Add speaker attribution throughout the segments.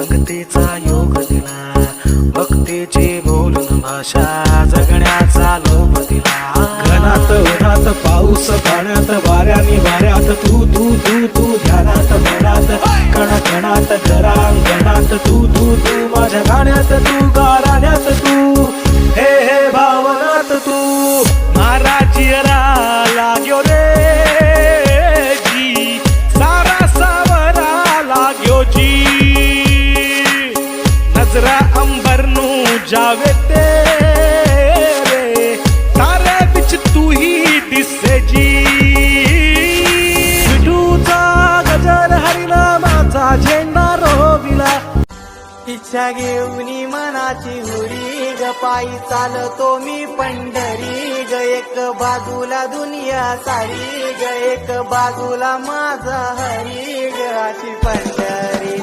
Speaker 1: संगतीचा योग दिला, भक्तीची बोलून भाषा जगण्याचा लोभ दिला। घनात उन्हात पाऊस पाण्यात वाऱ्याने वाऱ्यात तू तू तू तू ध्यानात मनात कणाकणात घरांगणात तू तू तू माझ्या गाण्यात तू गाराण्यात तू हे हे भावनात तू मारा चिरा लाग्यो रे जी सारा सावरा लाग्यो जी नजरा अंबर नू जावे तेरे तारे बिच तू ही दिसे जी विठूचा गजर हरिनामाचा झेंडा रोविला।
Speaker 2: इच्छा घेऊनी मनाची हुरी ग पायी चालतो मी पंढरी ग एक बाजूला दुनिया सारी ग एक बाजूला माझा हरी ग अशी पंढरी।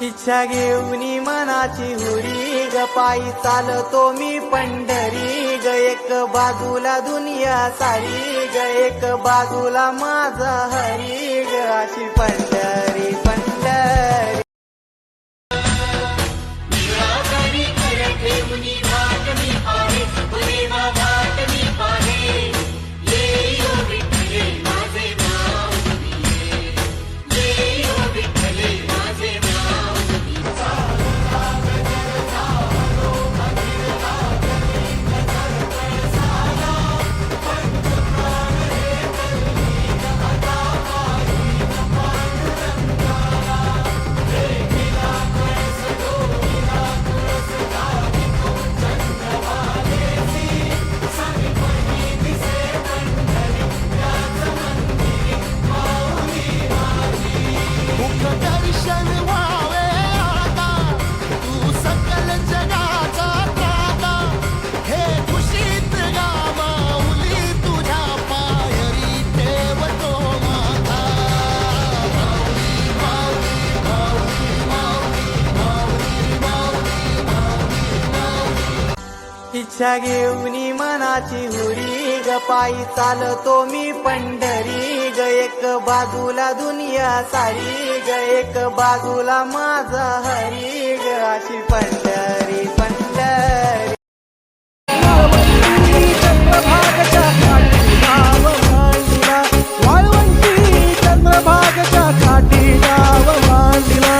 Speaker 2: इच्छा घेऊनी मनाची हुरी ग पायी चालतो मी पंढरी ग एक बाजूला दुनिया सारी ग एक बाजूला माझा हरी ग अशी पंढरी पंढरी। इच्छा घेऊनी मनाची हुरी ग पायी चालतो मी पंढरी ग एक बाजूला दुनिया सारी ग एक बाजूला माझा हरी ग अशी पंढरी पंढरी।
Speaker 1: चंद्रभागच्या काठी गाव मांडला वाळवंटी चंद्रभागच्या काठी गाव मांडला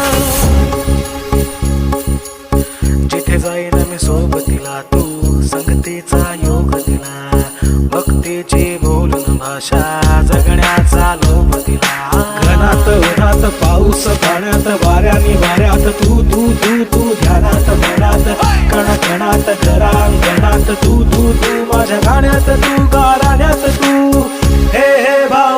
Speaker 1: जिथे जाईन मी सोबतीला तू संगतीचा योग दिला, भक्तीची बोलून भाषा जगण्याचा लोभ दिला। घनात उन्हात पाऊस पाण्यात वाऱ्याने वाऱ्यात तू तू तू तू ध्यानात मनात कणाकणात घरांगणात तू तू तू माझ्या गाण्यात तू गाराण्यात तू